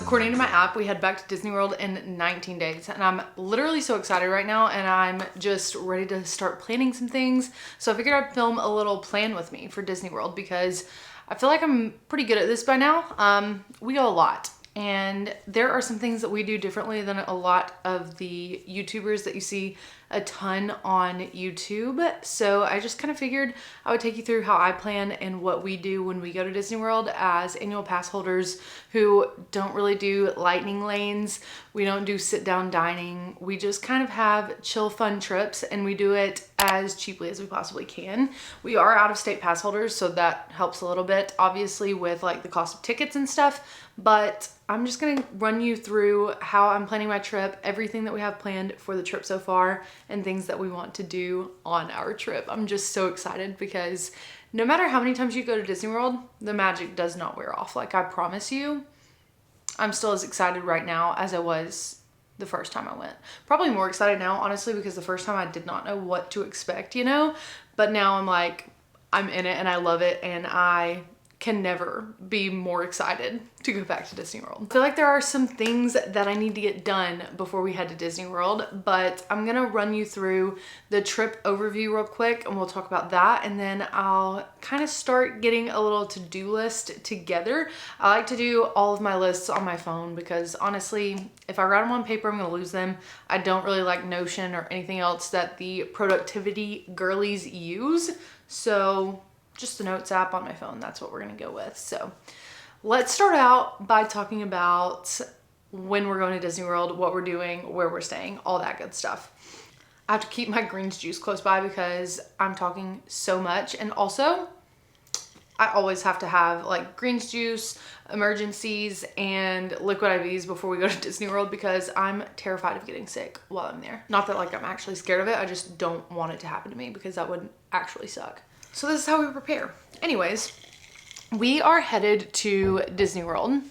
According to my app, we head back to Disney World in 19 days and I'm literally so excited right now and I'm just ready to start planning some things. So I figured I'd film a little plan with me for Disney World because I feel like I'm pretty good at this by now. We go a lot and there are some things that we do differently than a lot of the YouTubers that you see a ton on YouTube. So I just kind of figured I would take you through how I plan and what we do when we go to Disney World as annual pass holders who don't really do lightning lanes. We don't do sit down dining. We just kind of have chill, fun trips and we do it as cheaply as we possibly can. We are out of state pass holders, so that helps a little bit, obviously, with like the cost of tickets and stuff, but I'm just gonna run you through how I'm planning my trip, everything that we have planned for the trip so far, and things that we want to do on our trip. I'm just so excited because no matter how many times you go to Disney World, the magic does not wear off. Like, I promise you, I'm still as excited right now as I was the first time I went. Probably more excited now, honestly, because the first time I did not know what to expect, you know? But now I'm like, I'm in it and I love it and I can never be more excited to go back to Disney World. I feel like there are some things that I need to get done before we head to Disney World, but I'm gonna run you through the trip overview real quick and we'll talk about that, and then I'll kind of start getting a little to-do list together. I like to do all of my lists on my phone because honestly, if I write them on paper, I'm gonna lose them. I don't really like Notion or anything else that the productivity girlies use, so just the notes app on my phone, that's what we're gonna go with. So let's start out by talking about when we're going to Disney World, what we're doing, where we're staying, all that good stuff. I have to keep my greens juice close by because I'm talking so much, and also I always have to have like greens juice, emergencies, and liquid IVs before we go to Disney World because I'm terrified of getting sick while I'm there. Not that like I'm actually scared of it, I just don't want it to happen to me because that would actually suck. So this is how we prepare. Anyways, we are headed to Disney World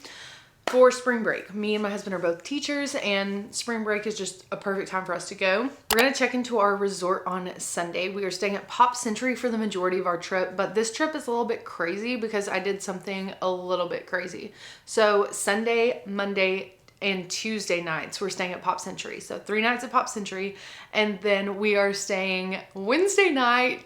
for spring break. Me and my husband are both teachers and spring break is just a perfect time for us to go. We're gonna check into our resort on Sunday. We are staying at Pop Century for the majority of our trip, but this trip is a little bit crazy because I did something a little bit crazy. So Sunday, Monday, and Tuesday nights we're staying at Pop Century. So 3 nights at Pop Century, and then we are staying Wednesday night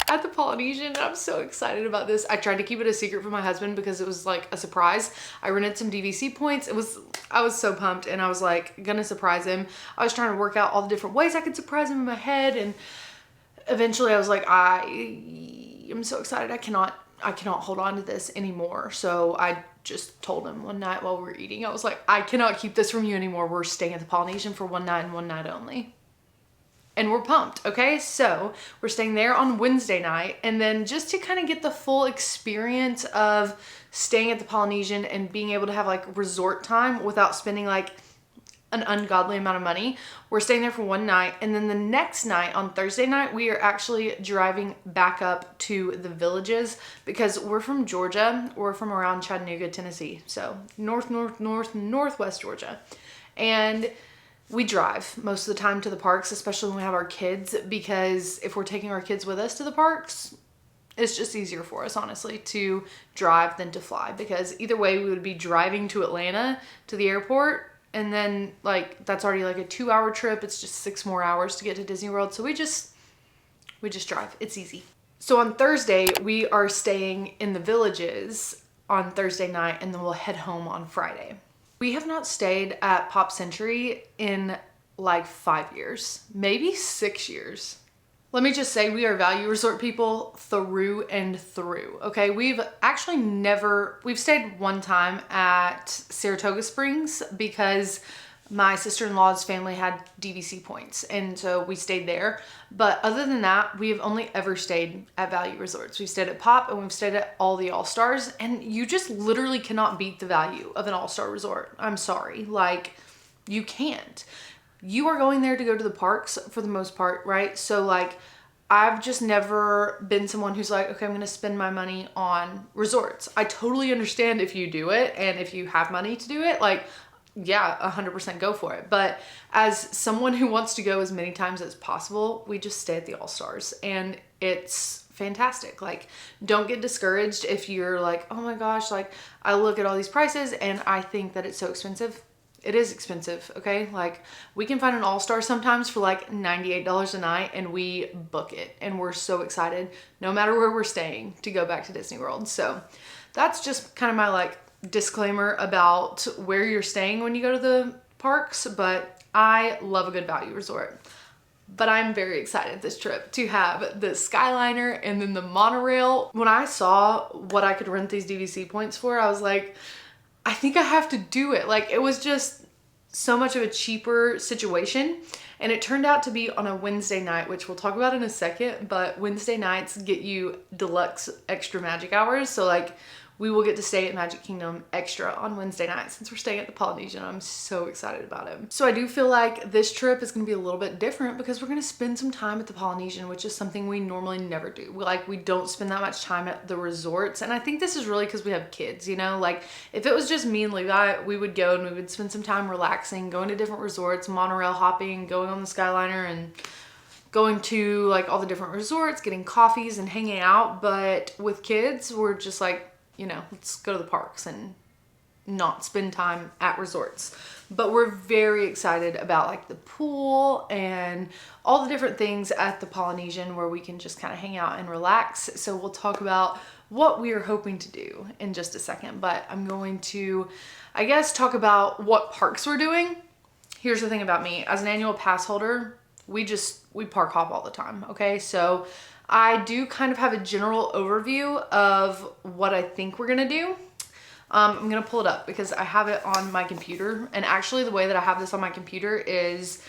at the Polynesian, and I'm so excited about this. I tried to keep it a secret from my husband because it was like a surprise. I rented some DVC points. I was so pumped and I was like gonna surprise him. I was trying to work out all the different ways I could surprise him in my head, and eventually I was like, I am so excited. I cannot hold on to this anymore. So I just told him one night while we were eating, I was like, I cannot keep this from you anymore. We're staying at the Polynesian for one night and one night only. And we're pumped, okay? So we're staying there on Wednesday night, and then just to kind of get the full experience of staying at the Polynesian and being able to have like resort time without spending like an ungodly amount of money, we're staying there for one night, and then the next night, on Thursday night, we are actually driving back up to the Villages because we're from Georgia. We're from around Chattanooga, Tennessee, so northwest Georgia, and we drive most of the time to the parks, especially when we have our kids, because if we're taking our kids with us to the parks, it's just easier for us, honestly, to drive than to fly, because either way we would be driving to Atlanta to the airport, and then like that's already like a 2-hour trip. It's just 6 more hours to get to Disney World, so we just drive. It's easy. So on Thursday we are staying in the Villages on Thursday night, and then we'll head home on Friday. We have not stayed at Pop Century in like 5 years, maybe 6 years. Let me just say, we are value resort people through and through, okay? We've stayed one time at Saratoga Springs because my sister-in-law's family had DVC points, and so we stayed there. But other than that, we have only ever stayed at value resorts. We've stayed at Pop and we've stayed at all the All-Stars, and you just literally cannot beat the value of an All-Star resort. I'm sorry, like, you can't. You are going there to go to the parks for the most part, right? So like, I've just never been someone who's like, okay, I'm gonna spend my money on resorts. I totally understand if you do it and if you have money to do it, like, yeah, 100% go for it. But as someone who wants to go as many times as possible, we just stay at the All-Stars, and it's fantastic. Like, don't get discouraged if you're like, oh my gosh, like I look at all these prices and I think that it's so expensive. It is expensive, okay? Like, we can find an all-star sometimes for like $98 a night and we book it. And we're so excited, no matter where we're staying, to go back to Disney World. So that's just kind of my like disclaimer about where you're staying when you go to the parks. But I love a good value resort. But I'm very excited this trip to have the Skyliner and then the monorail. When I saw what I could rent these DVC points for, I was like, I think I have to do it. Like, it was just so much of a cheaper situation. And it turned out to be on a Wednesday night, which we'll talk about in a second. But Wednesday nights get you deluxe extra magic hours. So like, we will get to stay at Magic Kingdom extra on Wednesday night since we're staying at the Polynesian. I'm so excited about it. So I do feel like this trip is going to be a little bit different because we're going to spend some time at the Polynesian, which is something we normally never do. We don't spend that much time at the resorts. And I think this is really because we have kids, you know, like if it was just me and Levi, we would go and we would spend some time relaxing, going to different resorts, monorail hopping, going on the Skyliner and going to like all the different resorts, getting coffees and hanging out. But with kids, we're just like, you know, let's go to the parks and not spend time at resorts. But we're very excited about like the pool and all the different things at the Polynesian where we can just kind of hang out and relax. So we'll talk about what we are hoping to do in just a second. But I'm going to, I guess, talk about what parks we're doing. Here's the thing about me. As an annual pass holder, we park hop all the time, okay? So I do kind of have a general overview of what I think we're gonna do. I'm gonna pull it up because I have it on my computer. And actually the way that I have this on my computer is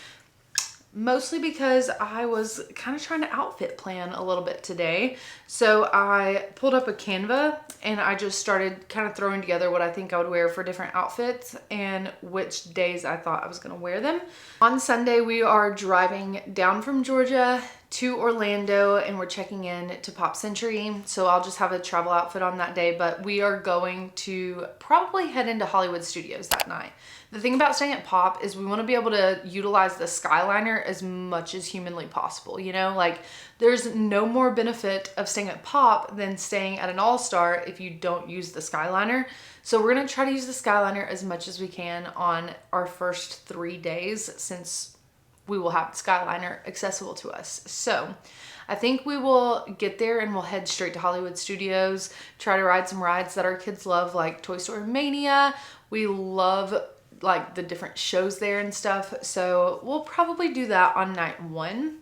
mostly because I was kind of trying to outfit plan a little bit today. So I pulled up a Canva and I just started kind of throwing together what I think I would wear for different outfits and which days I thought I was gonna wear them. On Sunday, we are driving down from Georgia to Orlando and we're checking in to Pop Century. So I'll just have a travel outfit on that day, but we are going to probably head into Hollywood Studios that night. The thing about staying at Pop is we want to be able to utilize the Skyliner as much as humanly possible. You know, like there's no more benefit of staying at Pop than staying at an All-Star if you don't use the Skyliner. So we're going to try to use the Skyliner as much as we can on our first 3 days since we will have the Skyliner accessible to us. So I think we will get there and we'll head straight to Hollywood Studios, try to ride some rides that our kids love, like Toy Story Mania. We love like the different shows there and stuff. So we'll probably do that on night 1.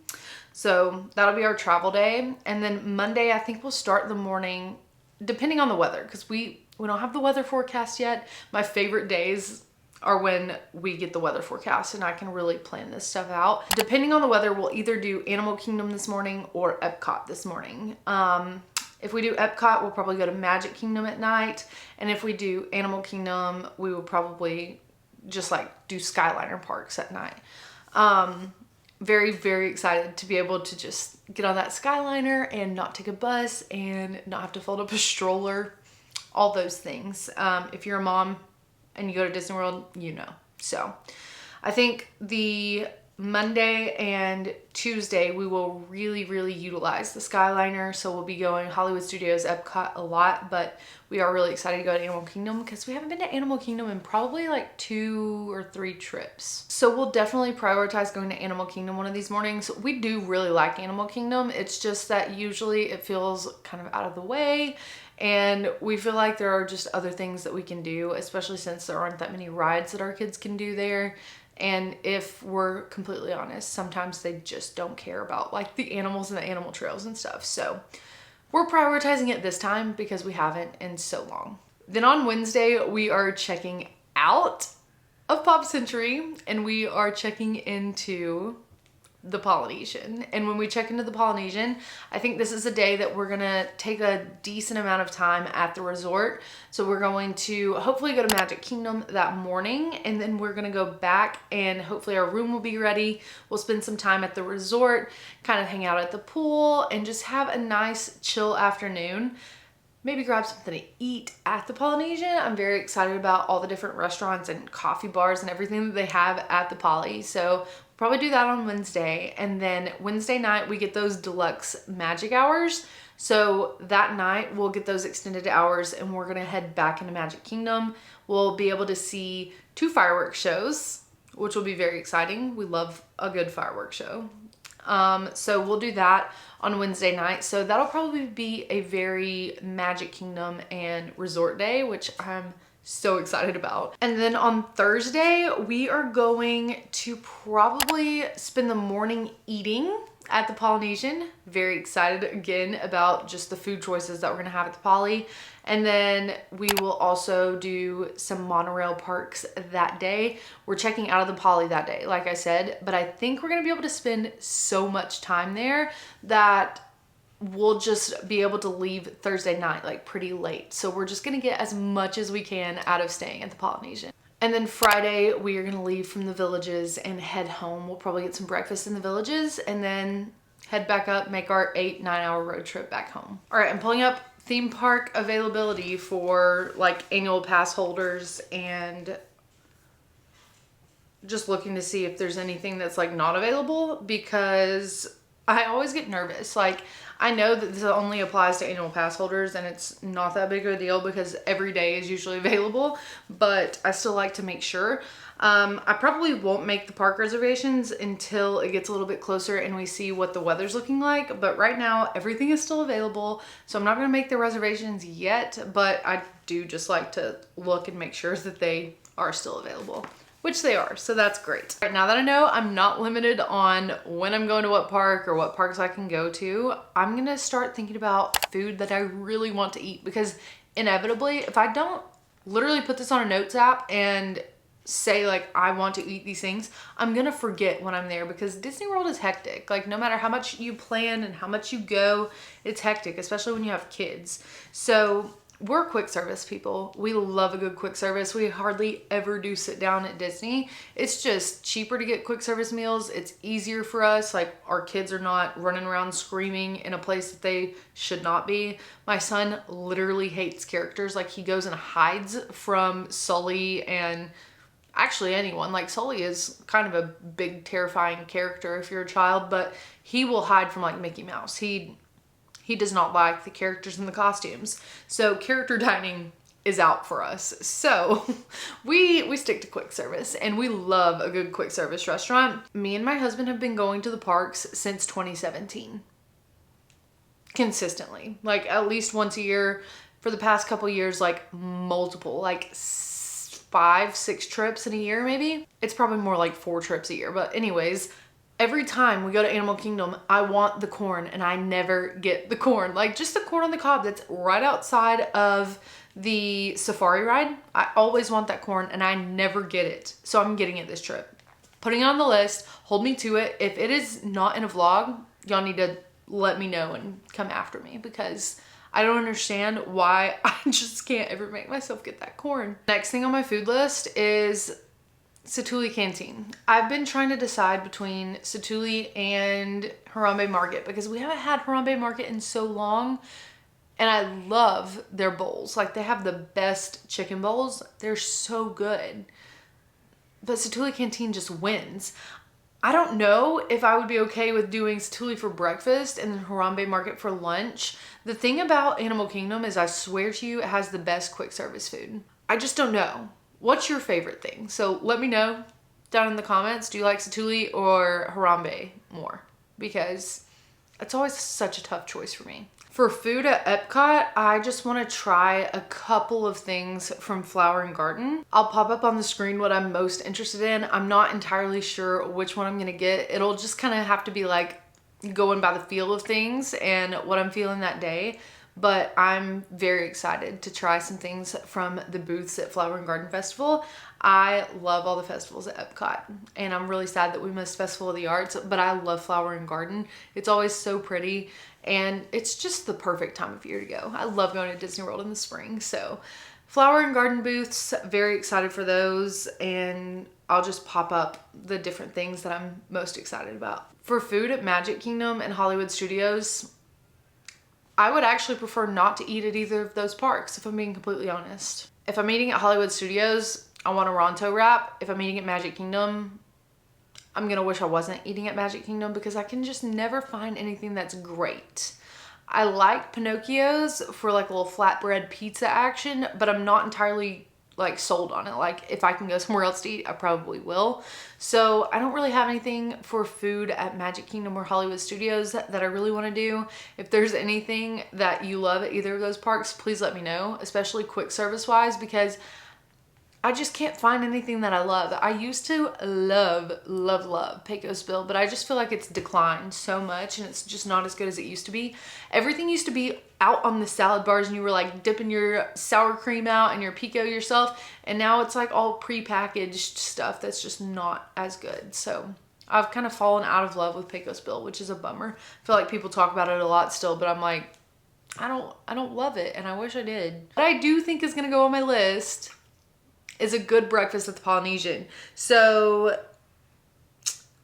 So that'll be our travel day. And then Monday, I think we'll start the morning, depending on the weather, because we don't have the weather forecast yet. My favorite days are when we get the weather forecast and I can really plan this stuff out. Depending on the weather, we'll either do Animal Kingdom this morning or Epcot this morning. If we do Epcot, we'll probably go to Magic Kingdom at night. And if we do Animal Kingdom, we will probably just like do Skyliner parks at night. Very, very excited to be able to just get on that Skyliner and not take a bus and not have to fold up a stroller, all those things. If you're a mom and you go to Disney World, you know. So I think the Monday and Tuesday, we will really, really utilize the Skyliner. So we'll be going Hollywood Studios, Epcot a lot, but we are really excited to go to Animal Kingdom because we haven't been to Animal Kingdom in probably like 2 or 3 trips. So we'll definitely prioritize going to Animal Kingdom one of these mornings. We do really like Animal Kingdom. It's just that usually it feels kind of out of the way. And we feel like there are just other things that we can do, especially since there aren't that many rides that our kids can do there. And if we're completely honest, sometimes they just don't care about like the animals and the animal trails and stuff. So we're prioritizing it this time because we haven't in so long. Then on Wednesday, we are checking out of Pop Century and we are checking into the Polynesian. And when we check into the Polynesian, I think this is a day that we're gonna take a decent amount of time at the resort. So we're going to hopefully go to Magic Kingdom that morning, and then we're gonna go back and hopefully our room will be ready. We'll spend some time at the resort, kind of hang out at the pool and just have a nice chill afternoon. Maybe grab something to eat at the Polynesian. I'm very excited about all the different restaurants and coffee bars and everything that they have at the Poly. So Probably do that on Wednesday. And then Wednesday night, we get those deluxe magic hours. So that night, we'll get those extended hours and we're gonna head back into Magic Kingdom. We'll be able to see 2 fireworks shows, which will be very exciting. We love a good fireworks show. So we'll do that on Wednesday night. So that'll probably be a very Magic Kingdom and resort day, which I'm so excited about. And then on Thursday, we are going to probably spend the morning eating at the Polynesian. Very excited again about just the food choices that we're gonna have at the Poly. And then we will also do some monorail parks that day. We're checking out of the Poly that day, like I said, but I think we're gonna be able to spend so much time there that we'll just be able to leave Thursday night like pretty late. So we're just gonna get as much as we can out of staying at the Polynesian. And then Friday, we are gonna leave from the villages and head home. We'll probably get some breakfast in the villages and then head back up, make our 8-9 hour road trip back home. All right, I'm pulling up theme park availability for like annual pass holders and just looking to see if there's anything that's like not available, because I always get nervous. Like, I know that this only applies to annual pass holders and it's not that big of a deal because every day is usually available, but I still like to make sure. I probably won't make the park reservations until it gets a little bit closer and we see what the weather's looking like. But right now, everything is still available. So I'm not gonna make the reservations yet, but I do just like to look and make sure that they are still available, which they are, so that's great. Right now that I know I'm not limited on when I'm going to what park or what parks I can go to, I'm gonna start thinking about food that I really want to eat, because inevitably, if I don't literally put this on a notes app and say like, I want to eat these things, I'm gonna forget when I'm there, because Disney World is hectic. Like, no matter how much you plan and how much you go, it's hectic, especially when you have kids. So we're quick service people. We love a good quick service. We hardly ever do sit down at Disney. It's just cheaper to get quick service meals. It's easier for us. Like, our kids are not running around screaming in a place that they should not be. My son literally hates characters. Like, he goes and hides from Sully and actually anyone. Like, Sully is kind of a big, terrifying character if you're a child, but he will hide from like Mickey Mouse. He does not like the characters and the costumes. So character dining is out for us. So we stick to quick service, and we love a good quick service restaurant. Me and my husband have been going to the parks since 2017. Consistently. Like, at least once a year for the past couple years, like multiple, like 5-6 trips in a year maybe. It's probably more like 4 trips a year. But anyways, every time we go to Animal Kingdom, I want the corn and I never get the corn. Like, just the corn on the cob that's right outside of the safari ride. I always want that corn and I never get it. So I'm getting it this trip. Putting it on the list, hold me to it. If it is not in a vlog, y'all need to let me know and come after me, because I don't understand why I just can't ever make myself get that corn. Next thing on my food list is Satu'li Canteen. I've been trying to decide between Satu'li and Harambe Market, because we haven't had Harambe Market in so long, and I love their bowls. Like, they have the best chicken bowls. They're so good. But Satu'li Canteen just wins. I don't know if I would be okay with doing Satu'li for breakfast and then Harambe Market for lunch. The thing about Animal Kingdom is, I swear to you, it has the best quick service food. I just don't know. What's your favorite thing? So let me know down in the comments. Do you like Satu'li or Harambe more? Because it's always such a tough choice for me. For food at Epcot, I just want to try a couple of things from Flower and Garden. I'll pop up on the screen what I'm most interested in. I'm not entirely sure which one I'm going to get. It'll just kind of have to be like going by the feel of things and what I'm feeling that day. But I'm very excited to try some things from the booths at Flower and Garden Festival. I love all the festivals at Epcot, and I'm really sad that we missed Festival of the Arts, but I love Flower and Garden. It's always so pretty, and it's just the perfect time of year to go. I love going to Disney World in the spring, so Flower and Garden booths, very excited for those, and I'll just pop up the different things that I'm most excited about. For food at Magic Kingdom and Hollywood Studios, I would actually prefer not to eat at either of those parks, if I'm being completely honest. If I'm eating at Hollywood Studios, I want a Ronto wrap. If I'm eating at Magic Kingdom, I'm gonna wish I wasn't eating at Magic Kingdom because I can just never find anything that's great. I like Pinocchio's for like a little flatbread pizza action, but I'm not entirely like sold on it. Like if I can go somewhere else to eat, I probably will. So I don't really have anything for food at Magic Kingdom or Hollywood Studios that I really want to do. If there's anything that you love at either of those parks, please let me know, especially quick service wise, because I just can't find anything that I love. I used to love Pecos Bill, but I just feel like it's declined so much and it's just not as good as it used to be. Everything used to be out on the salad bars and you were like dipping your sour cream out and your pico yourself. And now it's like all pre-packaged stuff that's just not as good. So I've kind of fallen out of love with Pecos Bill, which is a bummer. I feel like people talk about it a lot still, but I'm like, I don't love it and I wish I did. What I do think is gonna go on my list is a good breakfast at the Polynesian. So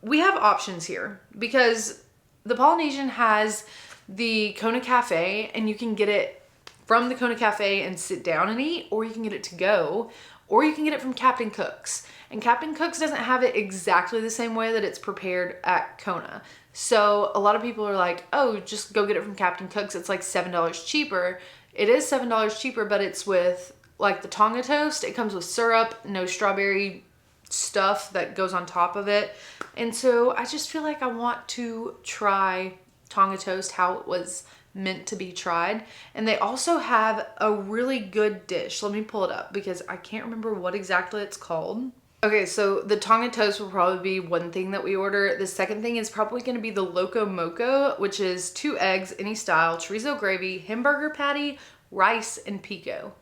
we have options here because the Polynesian has the Kona Cafe and you can get it from the Kona Cafe and sit down and eat, or you can get it to go, or you can get it from Captain Cook's. And Captain Cook's doesn't have it exactly the same way that it's prepared at Kona. So a lot of people are like, oh, just go get it from Captain Cook's. It's like $7 cheaper. It is $7 cheaper, but it's with like the Tonga toast. It comes with syrup, no strawberry stuff that goes on top of it. And so I just feel like I want to try Tonga toast how it was meant to be tried. And they also have a really good dish. Let me pull it up because I can't remember what exactly it's called. Okay, so the Tonga toast will probably be one thing that we order. The second thing is probably going to be the Loco Moco, which is 2 eggs, any style, chorizo gravy, hamburger patty, rice, and pico.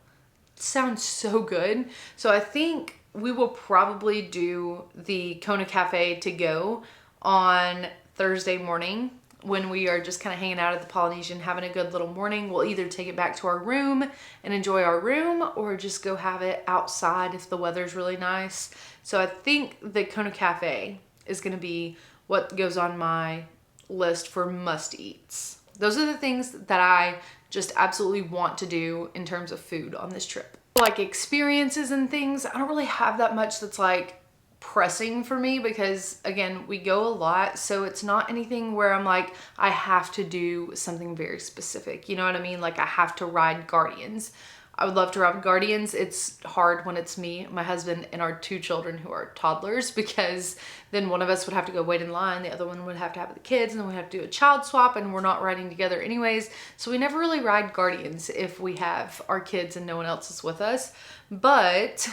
Sounds so good. So I think we will probably do the Kona Cafe to go on Thursday morning when we are just kind of hanging out at the Polynesian, having a good little morning. We'll either take it back to our room and enjoy our room or just go have it outside if the weather's really nice. So I think the Kona Cafe is going to be what goes on my list for must eats. Those are the things that I just absolutely want to do in terms of food on this trip. Like experiences and things, I don't really have that much that's like pressing for me because again, we go a lot. So it's not anything where I'm like, I have to do something very specific. You know what I mean? Like I have to ride Guardians. I would love to ride Guardians. It's hard when it's me, my husband, and our 2 children who are toddlers because then one of us would have to go wait in line, the other one would have to have the kids, and then we'd have to do a child swap, and we're not riding together anyways. So we never really ride Guardians if we have our kids and no one else is with us. But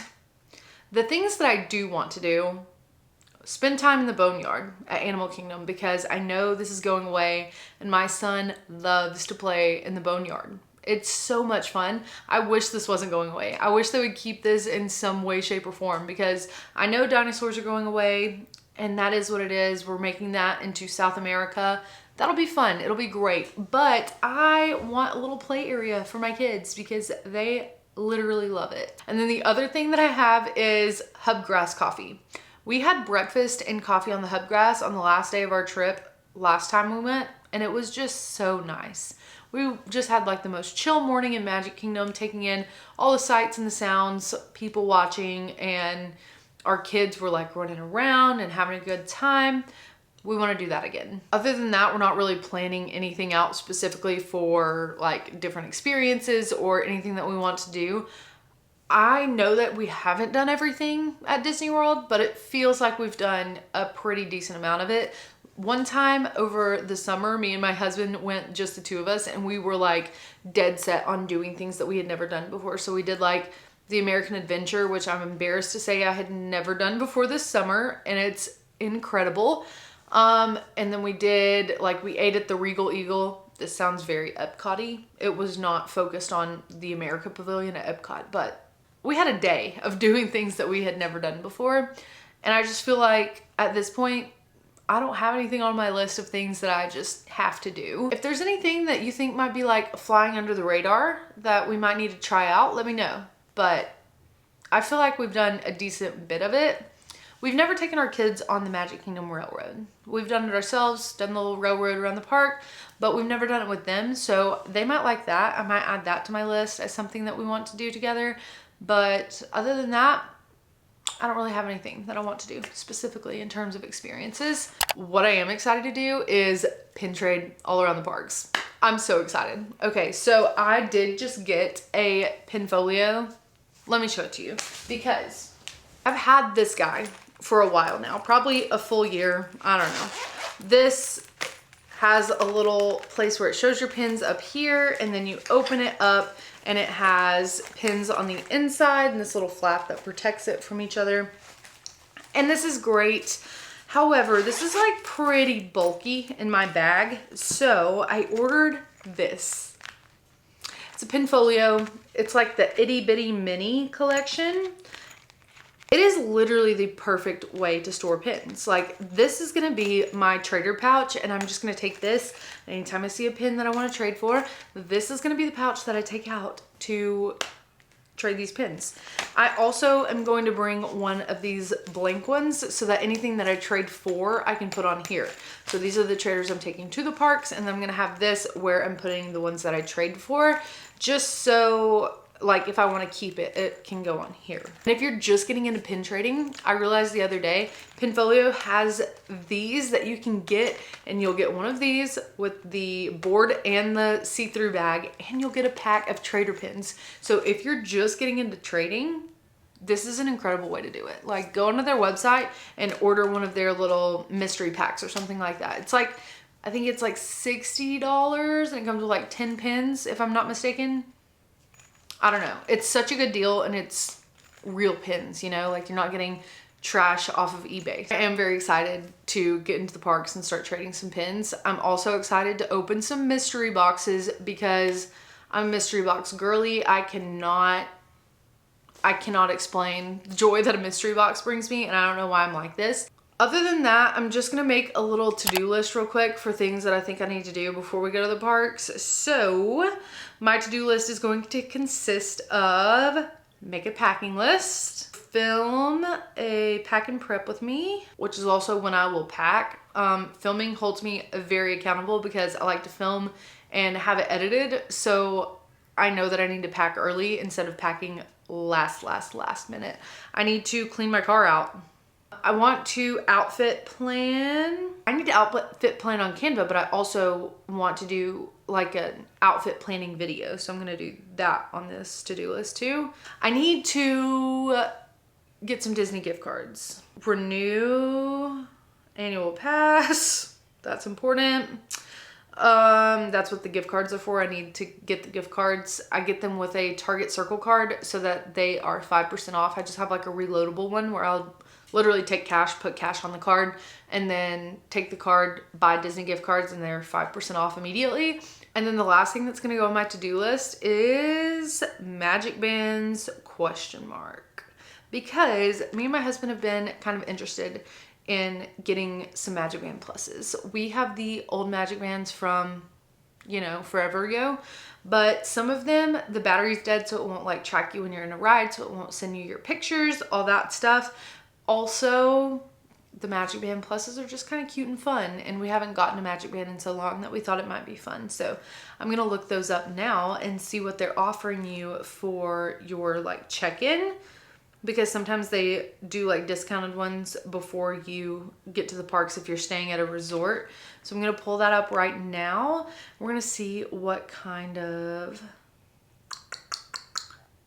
the things that I do want to do, spend time in the boneyard at Animal Kingdom because I know this is going away and my son loves to play in the boneyard. It's so much fun. I wish this wasn't going away. I wish they would keep this in some way, shape, or form because I know dinosaurs are going away and that is what it is. We're making that into South America. That'll be fun. It'll be great. But I want a little play area for my kids because they literally love it. And then the other thing that I have is Hubgrass coffee. We had breakfast and coffee on the Hubgrass on the last day of our trip last time we went, and it was just so nice. We just had like the most chill morning in Magic Kingdom, taking in all the sights and the sounds, people watching, and our kids were like running around and having a good time. We want to do that again. Other than that, we're not really planning anything out specifically for like different experiences or anything that we want to do. I know that we haven't done everything at Disney World, but it feels like we've done a pretty decent amount of it. One time over the summer, me and my husband went, just the 2 of us, and we were like dead set on doing things that we had never done before. So we did like the American Adventure, which I'm embarrassed to say I had never done before this summer, and it's incredible. And then we did, like, we ate at the Regal Eagle. This sounds very Epcot-y. It was not focused on the America Pavilion at Epcot, but we had a day of doing things that we had never done before. And I just feel like at this point, I don't have anything on my list of things that I just have to do. If there's anything that you think might be like flying under the radar that we might need to try out, let me know. But I feel like we've done a decent bit of it. We've never taken our kids on the Magic Kingdom Railroad. We've done it ourselves, done the little railroad around the park, but we've never done it with them. So they might like that. I might add that to my list as something that we want to do together. But other than that, I don't really have anything that I want to do specifically in terms of experiences. What I am excited to do is pin trade all around the parks. I'm so excited. Okay, so I did just get a pin folio. Let me show it to you because I've had this guy for a while now, probably a full year. I don't know. This has a little place where it shows your pins up here, and then you open it up and it has pins on the inside and this little flap that protects it from each other. And this is great. However, this is like pretty bulky in my bag. So I ordered this. It's a pin folio. It's like the itty bitty mini collection. It is literally the perfect way to store pins. Like, this is gonna be my trader pouch, and I'm just gonna take this anytime I see a pin that I wanna trade for. This is gonna be the pouch that I take out to trade these pins. I also am going to bring one of these blank ones so that anything that I trade for, I can put on here. So these are the traders I'm taking to the parks, and then I'm gonna have this where I'm putting the ones that I trade for, just so like if I want to keep it, it can go on here. And if you're just getting into pin trading, I realized the other day, Pinfolio has these that you can get, and you'll get one of these with the board and the see-through bag, and you'll get a pack of trader pins. So if you're just getting into trading, this is an incredible way to do it. Like, go onto their website and order one of their little mystery packs or something like that. It's like, I think it's like $60 and it comes with like 10 pins, if I'm not mistaken. I don't know. It's such a good deal, and it's real pins, you know, like you're not getting trash off of eBay. I am very excited to get into the parks and start trading some pins. I'm also excited to open some mystery boxes because I'm a mystery box girly. I cannot explain the joy that a mystery box brings me, and I don't know why I'm like this. Other than that, I'm just gonna make a little to-do list real quick for things that I think I need to do before we go to the parks. So my to-do list is going to consist of make a packing list, film a pack and prep with me, which is also when I will pack. Filming holds me very accountable because I like to film and have it edited. So I know that I need to pack early instead of packing last minute. I need to clean my car out. I want to outfit plan. I need to outfit plan on Canva, but I also want to do like an outfit planning video. So I'm gonna do that on this to-do list too. I need to get some Disney gift cards. Renew annual pass. That's important. That's what the gift cards are for. I need to get the gift cards. I get them with a Target Circle card so that they are 5% off. I just have like a reloadable one where I'll literally take cash, put cash on the card, and then take the card, buy Disney gift cards, and they're 5% off immediately. And then the last thing that's gonna go on my to-do list is magic bands ? Because me and my husband have been kind of interested in getting some magic band pluses. We have the old magic bands from, you know, forever ago, but some of them, the battery's dead, so it won't like track you when you're in a ride, so it won't send you your pictures, all that stuff. Also, the magic band pluses are just kind of cute and fun, and we haven't gotten a magic band in so long that we thought it might be fun. So I'm gonna look those up now and see what they're offering you for your like check-in, because sometimes they do like discounted ones before you get to the parks if you're staying at a resort. So I'm gonna pull that up right now. We're gonna see what kind of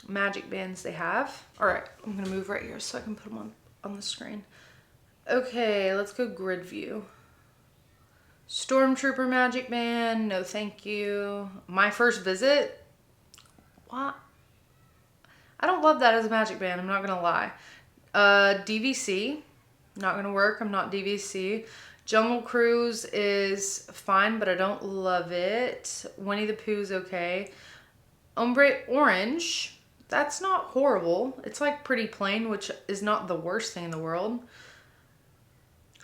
magic bands they have. All right, I'm gonna move right here so I can put them on the screen. Okay, let's go grid view. Stormtrooper magic band, no thank you. My first visit, what? I don't love that as a magic band, I'm not gonna lie. DVC, not gonna work, I'm not DVC. Jungle Cruise is fine, but I don't love it. Winnie the Pooh's okay. Ombre Orange, that's not horrible. It's like pretty plain, which is not the worst thing in the world.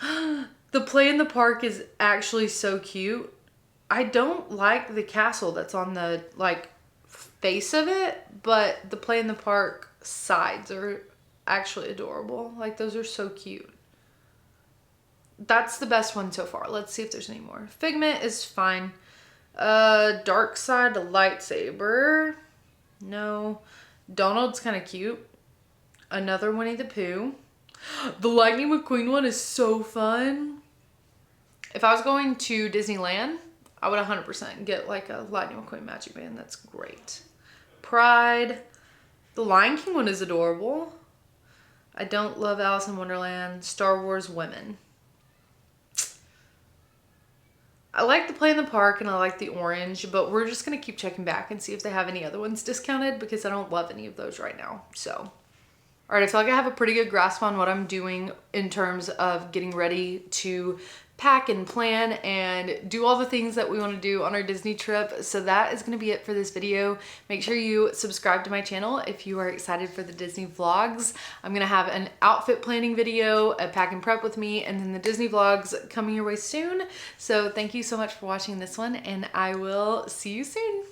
The play in the park is actually so cute. I don't like the castle that's on the like face of it, but the play in the park sides are actually adorable. Like, those are so cute. That's the best one so far. Let's see if there's any more. Figment is fine. Dark Side lightsaber, no. Donald's kind of cute. Another Winnie the Pooh. The Lightning McQueen one is so fun. If I was going to Disneyland, I would 100% get like a Lightning McQueen magic band. That's great. Pride. The Lion King one is adorable. I don't love Alice in Wonderland. Star Wars Women. I like the Play in the Park and I like the orange, but we're just going to keep checking back and see if they have any other ones discounted because I don't love any of those right now. So, all right, I feel like I have a pretty good grasp on what I'm doing in terms of getting ready to pack and plan and do all the things that we want to do on our Disney trip. So that is going to be it for this video. Make sure you subscribe to my channel if you are excited for the Disney vlogs. I'm going to have an outfit planning video, a pack and prep with me, and then the Disney vlogs coming your way soon. So thank you so much for watching this one, and I will see you soon.